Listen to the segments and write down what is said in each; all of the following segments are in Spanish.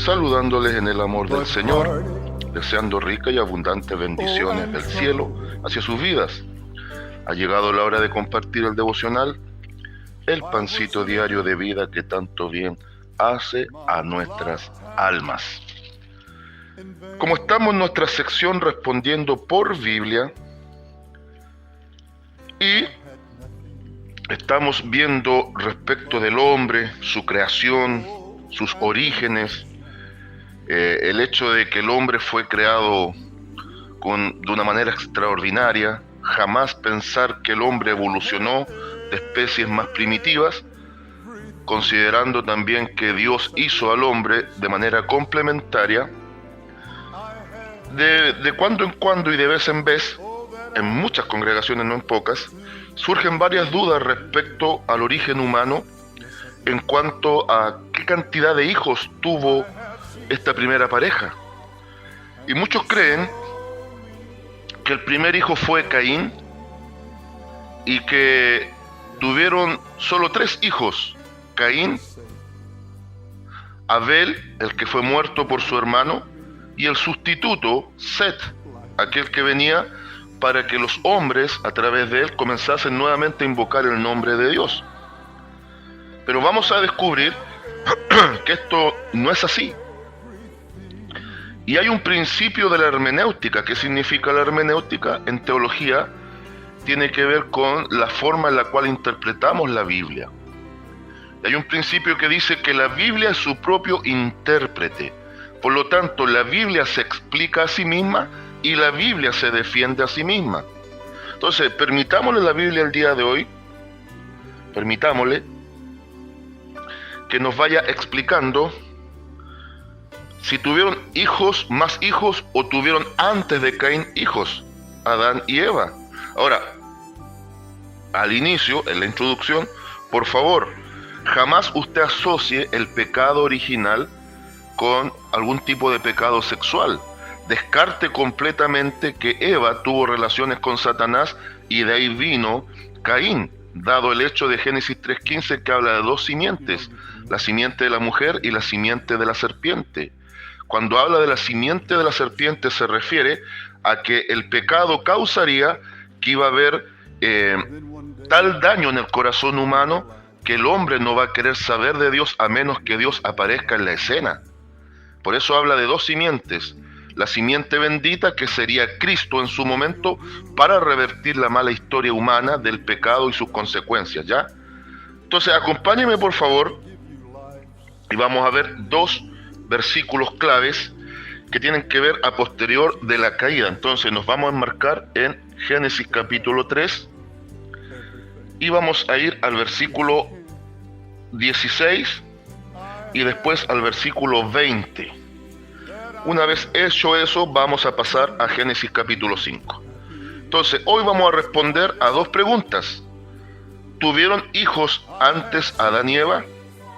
Saludándoles en el amor del Señor, deseando ricas y abundantes bendiciones del cielo hacia sus vidas. Ha llegado la hora de compartir el devocional, el pancito diario de vida que tanto bien hace a nuestras almas. Como estamos en nuestra sección respondiendo por Biblia y estamos viendo respecto del hombre, su creación, sus orígenes, el hecho de que el hombre fue creado de una manera extraordinaria, jamás pensar que el hombre evolucionó de especies más primitivas, considerando también que Dios hizo al hombre de manera complementaria. De cuando en cuando y de vez en vez, en muchas congregaciones, no en pocas, surgen varias dudas respecto al origen humano en cuanto a qué cantidad de hijos tuvo esta primera pareja. Y muchos creen que el primer hijo fue Caín y que tuvieron solo 3 hijos: Caín, Abel, el que fue muerto por su hermano, y el sustituto, Set, aquel que venía para que los hombres a través de él comenzasen nuevamente a invocar el nombre de Dios. Pero vamos a descubrir que esto no es así. Y hay un principio de la hermenéutica. ¿Qué significa la hermenéutica? En teología tiene que ver con la forma en la cual interpretamos la Biblia. Hay un principio que dice que la Biblia es su propio intérprete. Por lo tanto, la Biblia se explica a sí misma y la Biblia se defiende a sí misma. Entonces, permitámosle a la Biblia el día de hoy, permitámosle que nos vaya explicando si tuvieron hijos, más hijos, o tuvieron antes de Caín hijos, Adán y Eva. Ahora, al inicio, en la introducción, por favor, jamás usted asocie el pecado original con algún tipo de pecado sexual. Descarte completamente que Eva tuvo relaciones con Satanás y de ahí vino Caín, dado el hecho de Génesis 3:15 que habla de 2 simientes, la simiente de la mujer y la simiente de la serpiente. Cuando habla de la simiente de la serpiente se refiere a que el pecado causaría que iba a haber tal daño en el corazón humano que el hombre no va a querer saber de Dios a menos que Dios aparezca en la escena. Por eso habla de 2 simientes. La simiente bendita, que sería Cristo en su momento, para revertir la mala historia humana del pecado y sus consecuencias, ¿ya? Entonces, acompáñenme por favor, y vamos a ver 2 versículos claves que tienen que ver a posterior de la caída. Entonces, nos vamos a enmarcar en Génesis capítulo 3, y vamos a ir al versículo 16, y después al versículo 20. Una vez hecho eso, vamos a pasar a Génesis capítulo 5. Entonces, hoy vamos a responder a 2 preguntas. ¿Tuvieron hijos antes Adán y Eva?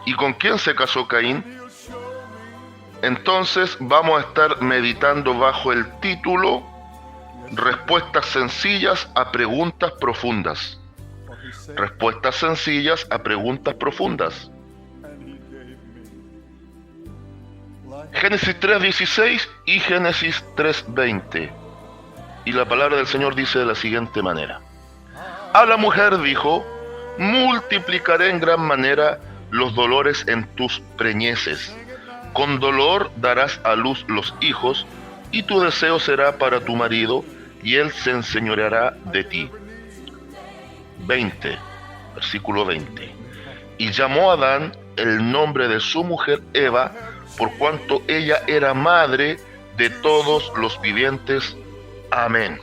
¿Y con quién se casó Caín? Entonces, vamos a estar meditando bajo el título Respuestas sencillas a preguntas profundas. Respuestas sencillas a preguntas profundas. Génesis 3:16 y Génesis 3:20. Y la palabra del Señor dice de la siguiente manera: a la mujer dijo: multiplicaré en gran manera los dolores en tus preñeces. Con dolor darás a luz los hijos, y tu deseo será para tu marido, y él se enseñoreará de ti. 20, versículo 20. Y llamó a Adán el nombre de su mujer Eva, por cuanto ella era madre de todos los vivientes. Amén.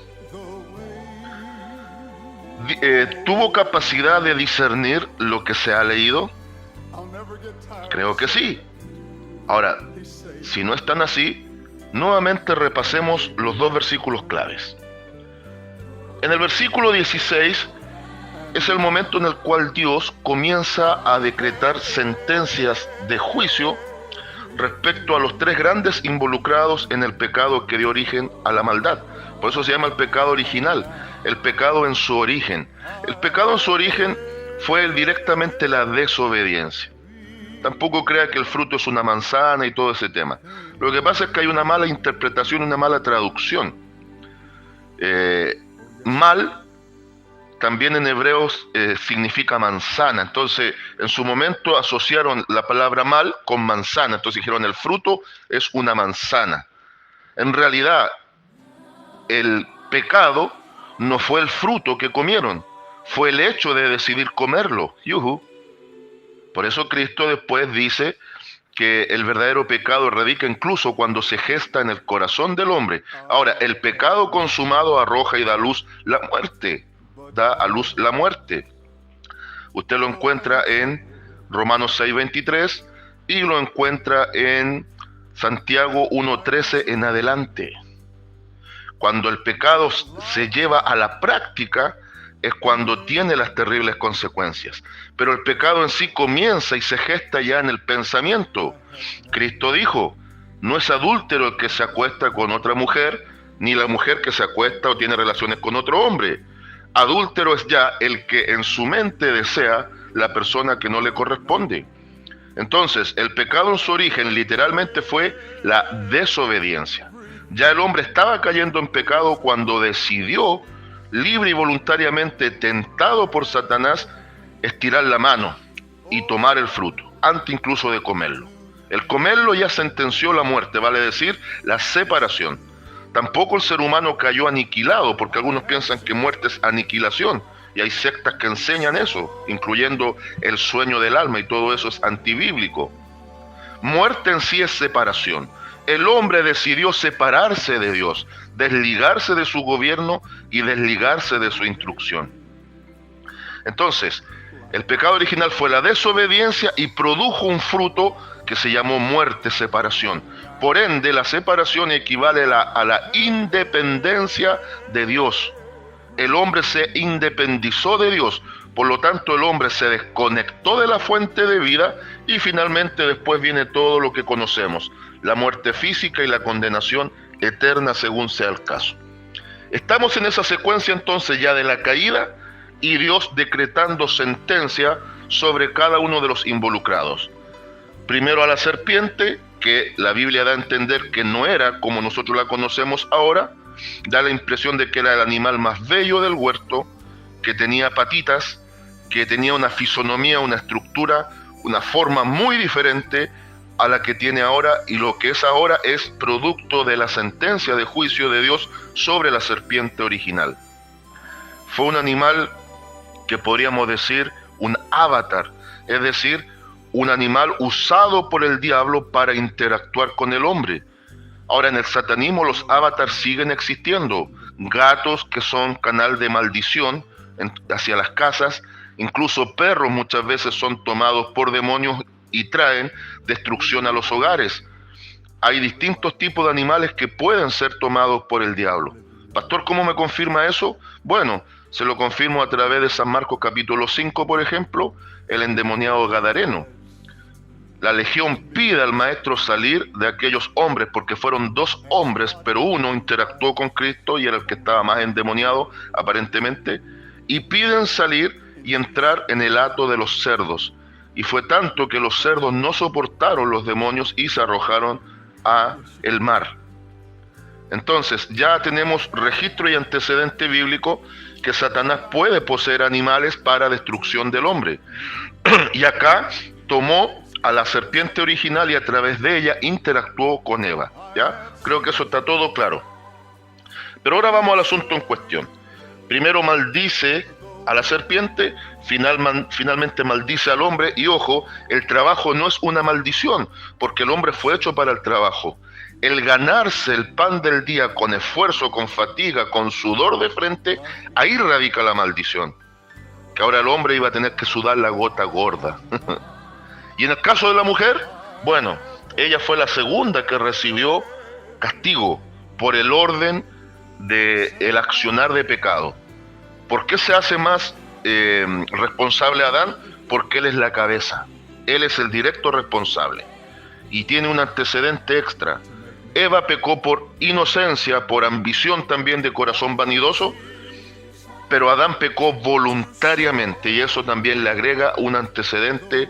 ¿Tuvo capacidad de discernir lo que se ha leído? Creo que sí. Ahora, si no están así, nuevamente repasemos los 2 versículos claves. En el versículo 16 es el momento en el cual Dios comienza a decretar sentencias de juicio respecto a los 3 grandes involucrados en el pecado que dio origen a la maldad. Por eso se llama el pecado original, el pecado en su origen. El pecado en su origen fue directamente la desobediencia. Tampoco crea que el fruto es una manzana y todo ese tema. Lo que pasa es que hay una mala interpretación, una mala traducción. Mal también en hebreos significa manzana. Entonces, en su momento asociaron la palabra mal con manzana. Entonces dijeron, el fruto es una manzana. En realidad, el pecado no fue el fruto que comieron, fue el hecho de decidir comerlo. ¡Yujú! Por eso Cristo después dice que el verdadero pecado radica incluso cuando se gesta en el corazón del hombre. Ahora, el pecado consumado arroja y da a luz la muerte. Da a luz la muerte. Usted lo encuentra en Romanos 6:23 y lo encuentra en Santiago 1:13 en adelante. Cuando el pecado se lleva a la práctica es cuando tiene las terribles consecuencias. Pero el pecado en sí comienza y se gesta ya en el pensamiento. Cristo dijo, no es adúltero el que se acuesta con otra mujer, ni la mujer que se acuesta o tiene relaciones con otro hombre. Adúltero es ya el que en su mente desea la persona que no le corresponde. Entonces, el pecado en su origen literalmente fue la desobediencia. Ya el hombre estaba cayendo en pecado cuando decidió, libre y voluntariamente, tentado por Satanás, estirar la mano y tomar el fruto, antes incluso de comerlo. El comerlo ya sentenció la muerte, vale decir, la separación. Tampoco el ser humano cayó aniquilado, porque algunos piensan que muerte es aniquilación, y hay sectas que enseñan eso, incluyendo el sueño del alma, y todo eso es antibíblico. Muerte en sí es separación. El hombre decidió separarse de Dios, desligarse de su gobierno y desligarse de su instrucción. Entonces, el pecado original fue la desobediencia y produjo un fruto que se llamó muerte, separación. Por ende, la separación equivale a la independencia de Dios. El hombre se independizó de Dios, por lo tanto el hombre se desconectó de la fuente de vida y finalmente después viene todo lo que conocemos, la muerte física y la condenación eterna según sea el caso. Estamos en esa secuencia entonces ya de la caída y Dios decretando sentencia sobre cada uno de los involucrados. Primero a la serpiente, que la Biblia da a entender que no era como nosotros la conocemos ahora, da la impresión de que era el animal más bello del huerto, que tenía patitas, que tenía una fisonomía, una estructura, una forma muy diferente a la que tiene ahora, y lo que es ahora es producto de la sentencia de juicio de Dios sobre la serpiente original. Fue un animal que podríamos decir un avatar, es decir, un animal usado por el diablo para interactuar con el hombre. Ahora, en el satanismo los avatars siguen existiendo, gatos que son canal de maldición hacia las casas, incluso perros muchas veces son tomados por demonios y traen destrucción a los hogares. Hay distintos tipos de animales que pueden ser tomados por el diablo. Pastor, ¿cómo me confirma eso? Bueno, se lo confirmo a través de San Marcos capítulo 5, por ejemplo, el endemoniado gadareno. La legión pide al maestro salir de aquellos hombres, porque fueron 2 hombres, pero uno interactuó con Cristo y era el que estaba más endemoniado, aparentemente, y piden salir y entrar en el hato de los cerdos. Y fue tanto que los cerdos no soportaron los demonios y se arrojaron a el mar. Entonces, ya tenemos registro y antecedente bíblico que Satanás puede poseer animales para destrucción del hombre. Y acá tomó a la serpiente original y a través de ella interactuó con Eva. ¿Ya? Creo que eso está todo claro. Pero ahora vamos al asunto en cuestión. Primero maldice a la serpiente, finalmente maldice al hombre, y ojo, el trabajo no es una maldición, porque el hombre fue hecho para el trabajo. El ganarse el pan del día con esfuerzo, con fatiga, con sudor de frente, ahí radica la maldición. Que ahora el hombre iba a tener que sudar la gota gorda. Y en el caso de la mujer, bueno, ella fue la segunda que recibió castigo por el orden del accionar de pecado. ¿Por qué se hace más responsable a Adán? Porque él es la cabeza, él es el directo responsable y tiene un antecedente extra. Eva pecó por inocencia, por ambición también de corazón vanidoso, pero Adán pecó voluntariamente, y eso también le agrega un antecedente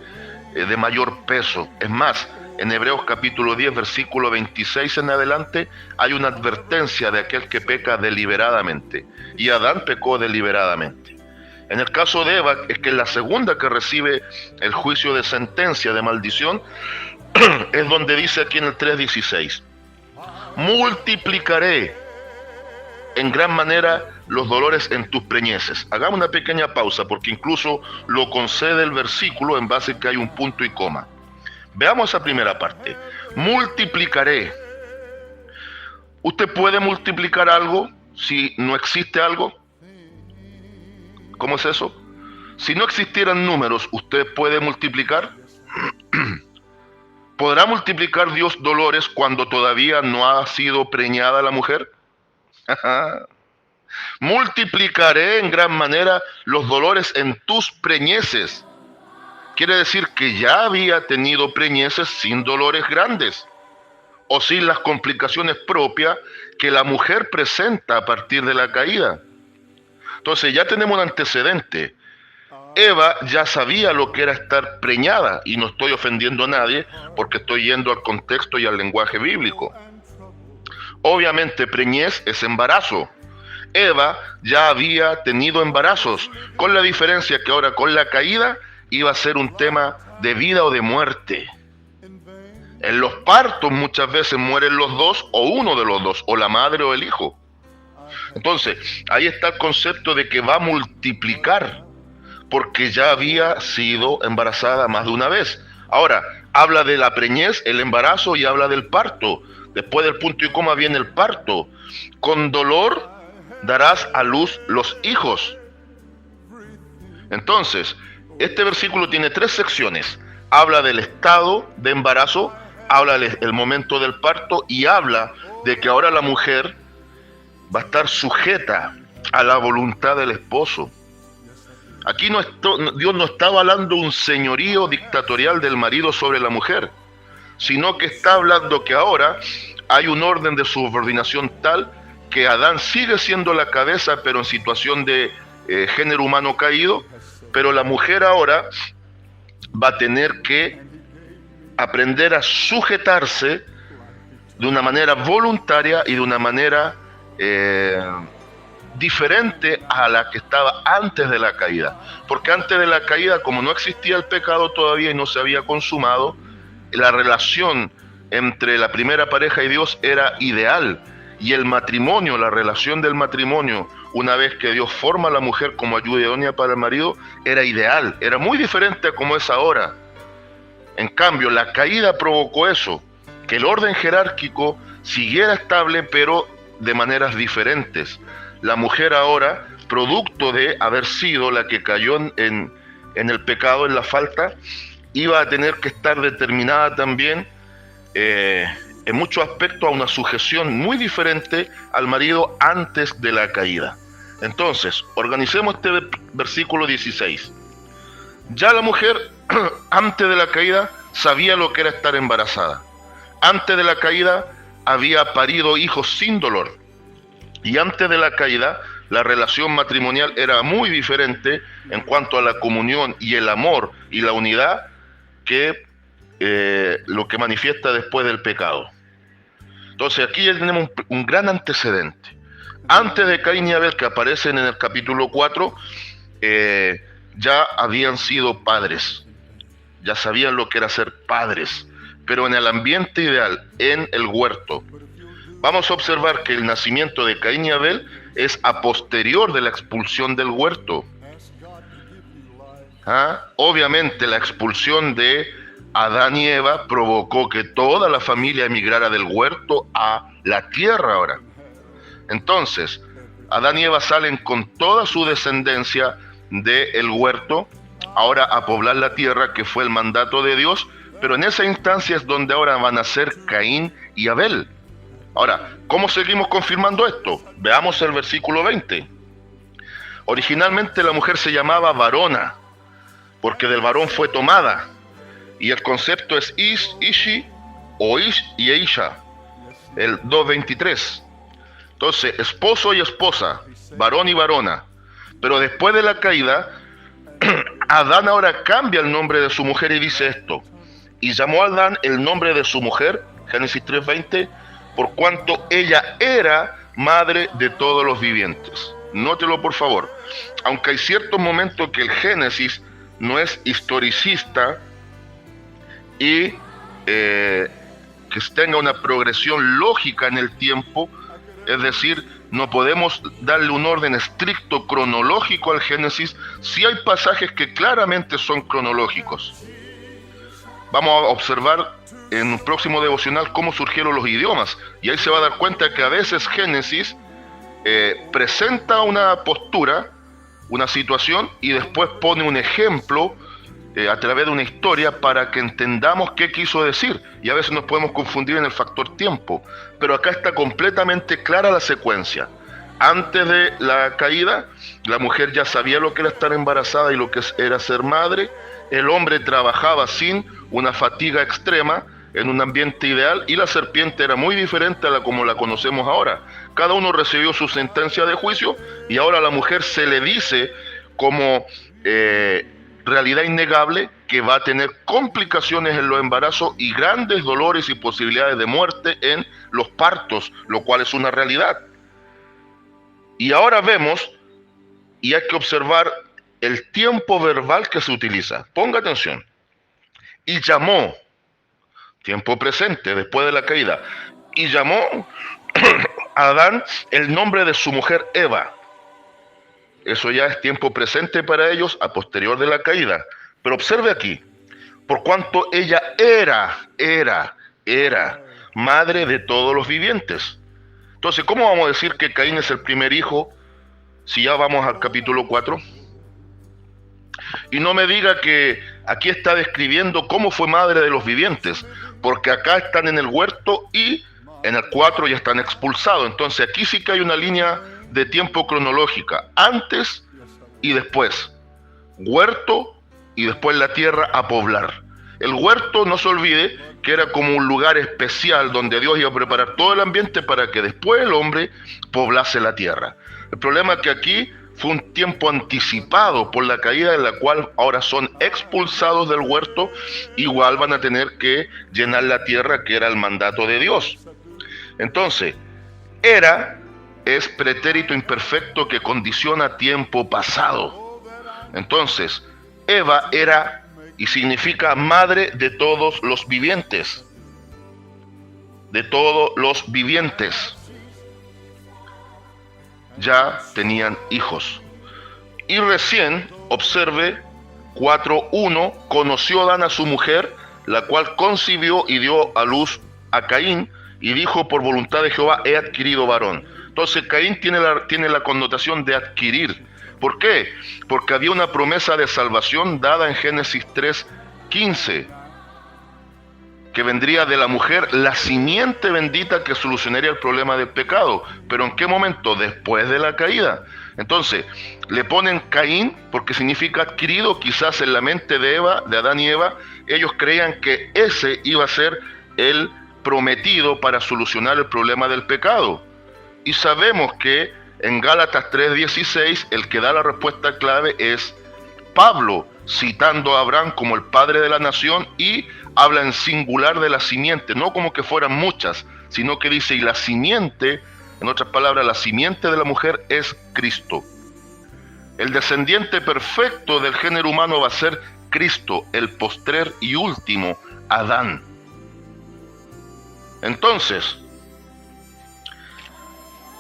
de mayor peso. Es más, en Hebreos capítulo 10, versículo 26 en adelante, hay una advertencia de aquel que peca deliberadamente. Y Adán pecó deliberadamente. En el caso de Eva, es que es la segunda que recibe el juicio de sentencia, de maldición, es donde dice aquí en el 3:16, multiplicaré en gran manera los dolores en tus preñeces. Hagamos una pequeña pausa, porque incluso lo concede el versículo en base a que hay un punto y coma. Veamos esa primera parte. Multiplicaré. ¿Usted puede multiplicar algo si no existe algo? ¿Cómo es eso? Si no existieran números, ¿usted puede multiplicar? ¿Podrá multiplicar Dios dolores cuando todavía no ha sido preñada la mujer? Multiplicaré en gran manera los dolores en tus preñeces. Quiere decir que ya había tenido preñeces sin dolores grandes o sin las complicaciones propias que la mujer presenta a partir de la caída. Entonces ya tenemos un antecedente. Eva ya sabía lo que era estar preñada, y no estoy ofendiendo a nadie porque estoy yendo al contexto y al lenguaje bíblico. Obviamente preñez es embarazo. Eva ya había tenido embarazos, con la diferencia que ahora con la caída iba a ser un tema de vida o de muerte. En los partos muchas veces mueren los dos, o uno de los dos, o la madre o el hijo. Entonces, ahí está el concepto de que va a multiplicar, porque ya había sido embarazada más de una vez. Ahora, habla de la preñez, el embarazo, y habla del parto. Después del punto y coma viene el parto. Con dolor darás a luz los hijos. Entonces, este versículo tiene 3 secciones. Habla del estado de embarazo, habla del momento del parto, y habla de que ahora la mujer va a estar sujeta a la voluntad del esposo. Aquí Dios no está avalando un señorío dictatorial del marido sobre la mujer, sino que está hablando que ahora hay un orden de subordinación tal que Adán sigue siendo la cabeza, pero en situación de género humano caído, pero la mujer ahora va a tener que aprender a sujetarse de una manera voluntaria y de una manera diferente a la que estaba antes de la caída. Porque antes de la caída, como no existía el pecado todavía y no se había consumado, la relación entre la primera pareja y Dios era ideal. Y el matrimonio, la relación del matrimonio, una vez que Dios forma a la mujer como ayuda idónea para el marido, era ideal, era muy diferente a como es ahora. En cambio, la caída provocó eso, que el orden jerárquico siguiera estable, pero de maneras diferentes. La mujer ahora, producto de haber sido la que cayó en el pecado, en la falta, iba a tener que estar determinada también en muchos aspectos a una sujeción muy diferente al marido antes de la caída. Entonces, organicemos este versículo 16. Ya la mujer, antes de la caída, sabía lo que era estar embarazada. Antes de la caída, había parido hijos sin dolor. Y antes de la caída, la relación matrimonial era muy diferente en cuanto a la comunión y el amor y la unidad que lo que manifiesta después del pecado. Entonces aquí ya tenemos un gran antecedente. Antes de Caín y Abel, que aparecen en el capítulo 4, ya habían sido padres, ya sabían lo que era ser padres, pero en el ambiente ideal, en el huerto. Vamos a observar que el nacimiento de Caín y Abel es a posterior de la expulsión del huerto. Obviamente la expulsión de Adán y Eva provocó que toda la familia emigrara del huerto a la tierra ahora. Entonces, Adán y Eva salen con toda su descendencia del huerto, ahora a poblar la tierra, que fue el mandato de Dios, pero en esa instancia es donde ahora van a ser Caín y Abel. Ahora, ¿cómo seguimos confirmando esto? Veamos el versículo 20. Originalmente la mujer se llamaba varona, porque del varón fue tomada, y el concepto es Ishi o Ish y Eisha, el 2.23. Entonces, esposo y esposa, varón y varona. Pero después de la caída, Adán ahora cambia el nombre de su mujer y dice esto: y llamó a Adán el nombre de su mujer, Génesis 3:20, por cuanto ella era madre de todos los vivientes. Nótelo por favor. Aunque hay ciertos momentos que el Génesis no es historicista y que tenga una progresión lógica en el tiempo, es decir, no podemos darle un orden estricto cronológico al Génesis, sí hay pasajes que claramente son cronológicos. Vamos a observar en un próximo devocional cómo surgieron los idiomas, y ahí se va a dar cuenta que a veces Génesis presenta una postura, una situación, y después pone un ejemplo a través de una historia para que entendamos qué quiso decir, y a veces nos podemos confundir en el factor tiempo, pero acá está completamente clara la secuencia. Antes de la caída, la mujer ya sabía lo que era estar embarazada y lo que era ser madre. El hombre trabajaba sin una fatiga extrema, en un ambiente ideal, y la serpiente era muy diferente a la como la conocemos ahora. Cada uno recibió su sentencia de juicio, y ahora a la mujer se le dice como realidad innegable que va a tener complicaciones en los embarazos y grandes dolores y posibilidades de muerte en los partos, lo cual es una realidad. Y ahora vemos, y hay que observar el tiempo verbal que se utiliza. Ponga atención. Y llamó, tiempo presente, después de la caída, y llamó a Adán el nombre de su mujer Eva. Eso ya es tiempo presente para ellos a posterior de la caída. Pero observe aquí, por cuanto ella era madre de todos los vivientes. Entonces, ¿cómo vamos a decir que Caín es el primer hijo si ya vamos al capítulo 4? Y no me diga que aquí está describiendo cómo fue madre de los vivientes, porque acá están en el huerto y en el 4 ya están expulsados. Entonces aquí sí que hay una línea de tiempo cronológica, antes y después. Huerto y después la tierra a poblar. El huerto, no se olvide, que era como un lugar especial donde Dios iba a preparar todo el ambiente para que después el hombre poblase la tierra. El problema es que aquí fue un tiempo anticipado por la caída, en la cual ahora son expulsados del huerto, igual van a tener que llenar la tierra, que era el mandato de Dios. Entonces, era es pretérito imperfecto que condiciona tiempo pasado. Entonces, Eva era y significa madre de todos los vivientes. De todos los vivientes. Ya tenían hijos. Y recién, observe, 4:1, conoció Adán a su mujer, la cual concibió y dio a luz a Caín, y dijo: por voluntad de Jehová he adquirido varón. Entonces Caín tiene la connotación de adquirir. ¿Por qué? Porque había una promesa de salvación dada en Génesis 3:15, que vendría de la mujer la simiente bendita que solucionaría el problema del pecado. ¿Pero en qué momento? Después de la caída. Entonces, le ponen Caín porque significa adquirido. Quizás en la mente de Adán y Eva, ellos creían que ese iba a ser el prometido para solucionar el problema del pecado. Y sabemos que en Gálatas 3:16, el que da la respuesta clave es Pablo, citando a Abraham como el padre de la nación, y habla en singular de la simiente, no como que fueran muchas, sino que dice: y la simiente, en otras palabras, la simiente de la mujer es Cristo. El descendiente perfecto del género humano va a ser Cristo, el postrer y último Adán. Entonces,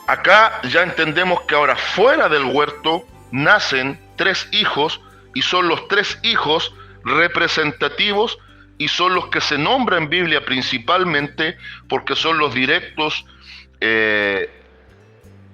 acá ya entendemos que ahora fuera del huerto nacen 3 hijos, y son los 3 hijos representativos, y son los que se nombran en Biblia principalmente porque son los directos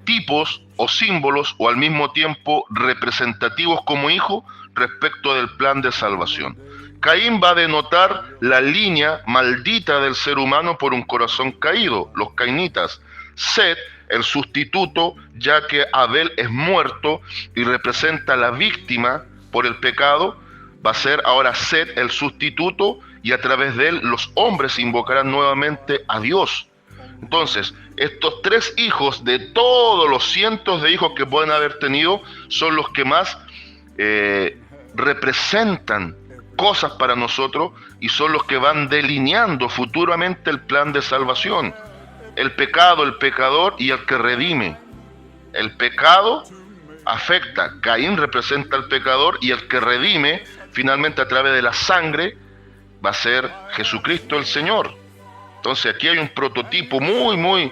tipos o símbolos, o al mismo tiempo representativos como hijo respecto del plan de salvación. Caín va a denotar la línea maldita del ser humano por un corazón caído, los cainitas. Set, el sustituto, ya que Abel es muerto y representa la víctima por el pecado, va a ser ahora Set el sustituto, y a través de él los hombres invocarán nuevamente a Dios. Entonces, estos 3 hijos, de todos los cientos de hijos que pueden haber tenido, son los que más representan cosas para nosotros y son los que van delineando futuramente el plan de salvación. El pecado, el pecador y el que redime. El pecado afecta, Caín representa al pecador y el que redime finalmente a través de la sangre va a ser Jesucristo el Señor. Entonces aquí hay un prototipo muy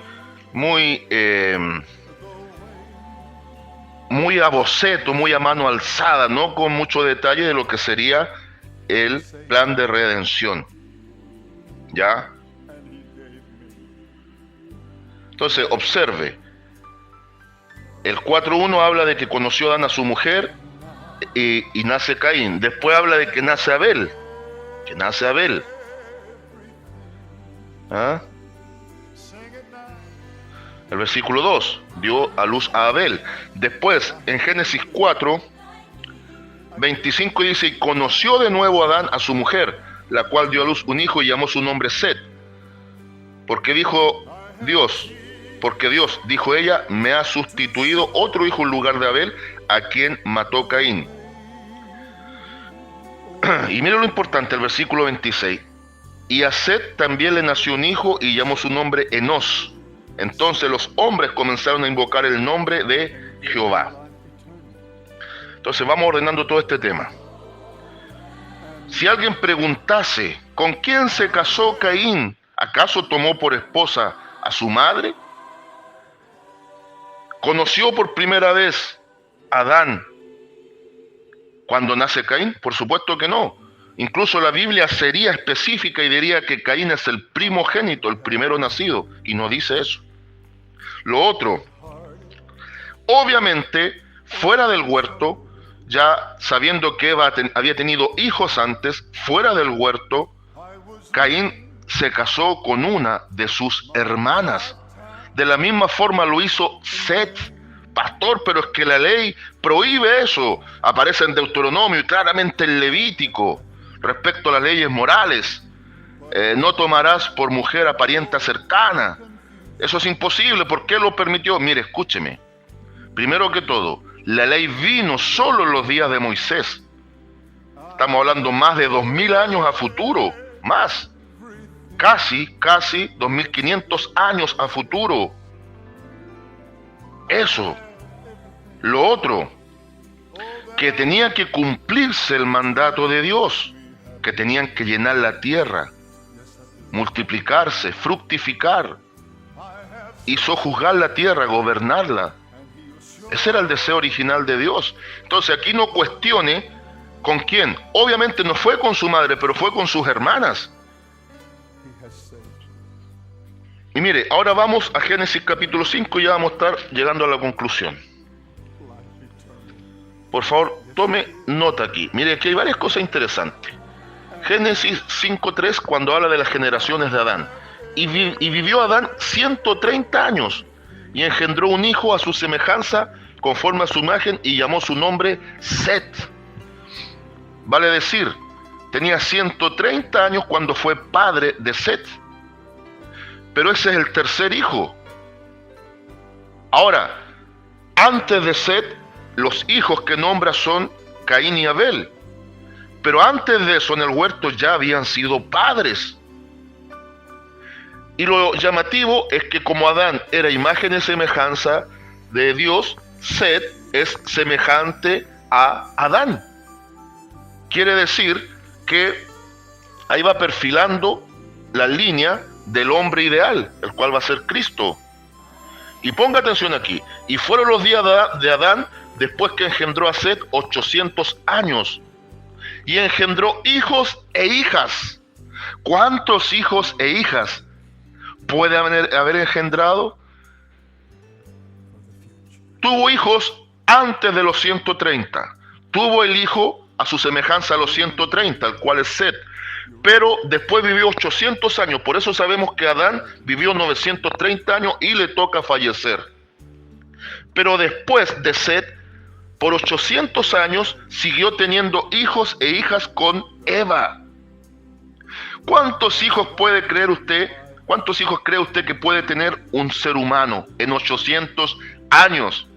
a boceto, muy a mano alzada, no con mucho detalle de lo que sería el plan de redención. ¿Ya? Entonces, observe. El 4.1 habla de que conoció Adán a su mujer y nace Caín. Después habla de que nace Abel. ¿Ah? El versículo 2, dio a luz a Abel. Después, en Génesis 4:25 dice, y conoció de nuevo Adán a su mujer, la cual dio a luz un hijo y llamó su nombre Set. Porque Dios, dijo ella, me ha sustituido otro hijo en lugar de Abel, a quien mató Caín. Y mira lo importante, el versículo 26. Y a Set también le nació un hijo y llamó su nombre Enos. Entonces los hombres comenzaron a invocar el nombre de Jehová. Entonces vamos ordenando todo este tema. Si alguien preguntase, ¿con quién se casó Caín? ¿Acaso tomó por esposa a su madre? ¿Conoció por primera vez a Adán cuando nace Caín? Por supuesto que no. Incluso la Biblia sería específica y diría que Caín es el primogénito, el primero nacido, y no dice eso. Lo otro, obviamente, fuera del huerto, ya sabiendo que Eva había tenido hijos antes, fuera del huerto, Caín se casó con una de sus hermanas. De la misma forma lo hizo Set. Pastor, pero es que la ley prohíbe eso. Aparece en Deuteronomio y claramente en Levítico respecto a las leyes morales. No tomarás por mujer a parienta cercana. Eso es imposible. ¿Por qué lo permitió? Mire, escúcheme. Primero que todo, la ley vino solo en los días de Moisés. Estamos hablando más de 2000 años a futuro. Más. Casi 2500 años a futuro. Eso. Lo otro, que tenía que cumplirse el mandato de Dios, que tenían que llenar la tierra, multiplicarse, fructificar, y sojuzgar la tierra, gobernarla. Ese era el deseo original de Dios. Entonces aquí no cuestione con quién. Obviamente no fue con su madre, pero fue con sus hermanas. Y mire, ahora vamos a Génesis capítulo 5 y ya vamos a estar llegando a la conclusión. Por favor, tome nota aquí. Mire, aquí hay varias cosas interesantes. Génesis 5.3, cuando habla de las generaciones de Adán. Y vivió Adán 130 años, y engendró un hijo a su semejanza, conforme a su imagen, y llamó su nombre Set. Vale decir, tenía 130 años cuando fue padre de Set. Pero ese es el tercer hijo. Ahora, antes de Set, los hijos que nombra son Caín y Abel. Pero antes de eso, en el huerto ya habían sido padres. Y lo llamativo es que como Adán era imagen y semejanza de Dios, Set es semejante a Adán. Quiere decir que ahí va perfilando la línea del hombre ideal, el cual va a ser Cristo. Y ponga atención aquí. Y fueron los días de Adán después que engendró a Set 800 años. Y engendró hijos e hijas. ¿Cuántos hijos e hijas puede haber engendrado? Tuvo hijos antes de los 130. Tuvo el hijo a su semejanza a los 130, el cual es Set. Pero después vivió 800 años. Por eso sabemos que Adán vivió 930 años y le toca fallecer. Pero después de Set, por 800 años, siguió teniendo hijos e hijas con Eva. ¿Cuántos hijos puede creer usted? ¿Cuántos hijos cree usted que puede tener un ser humano en 800 años?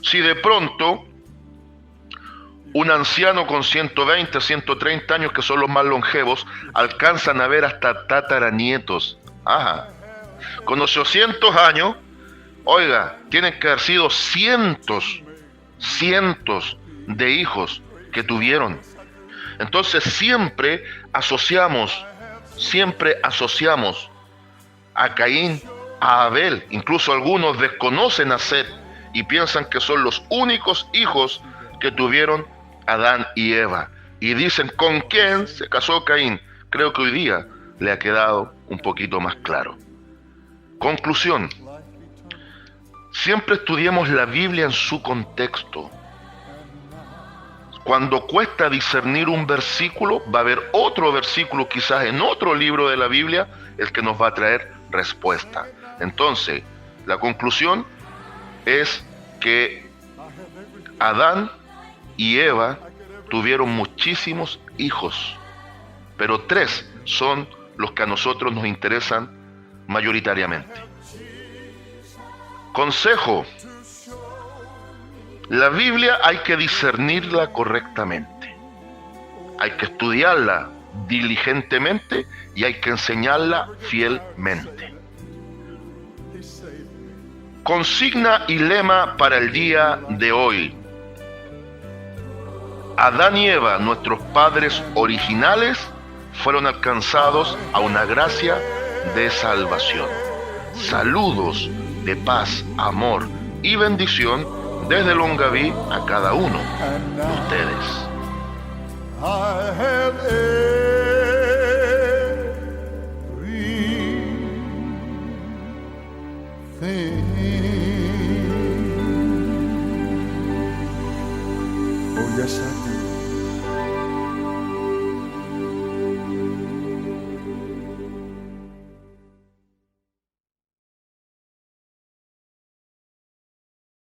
Si de pronto Un anciano con 120, 130 años, que son los más longevos, alcanzan a ver hasta tataranietos. Ajá. Con 800 años, oiga, tienen que haber sido cientos de hijos que tuvieron. Entonces siempre asociamos a Caín, a Abel. Incluso algunos desconocen a Set y piensan que son los únicos hijos que tuvieron Adán y Eva. Y dicen, ¿con quién se casó Caín? Creo que hoy día le ha quedado un poquito más claro. Conclusión. Siempre estudiemos la Biblia en su contexto. Cuando cuesta discernir un versículo, va a haber otro versículo quizás en otro libro de la Biblia, el que nos va a traer respuesta. Entonces, la conclusión es que Adán y Eva tuvieron muchísimos hijos, pero 3 son los que a nosotros nos interesan mayoritariamente. Consejo: la Biblia hay que discernirla correctamente, hay que estudiarla diligentemente y hay que enseñarla fielmente. Consigna y lema para el día de hoy: Adán y Eva, nuestros padres originales, fueron alcanzados a una gracia de salvación. Saludos de paz, amor y bendición desde Longaví a cada uno de ustedes. Oh yes, I do.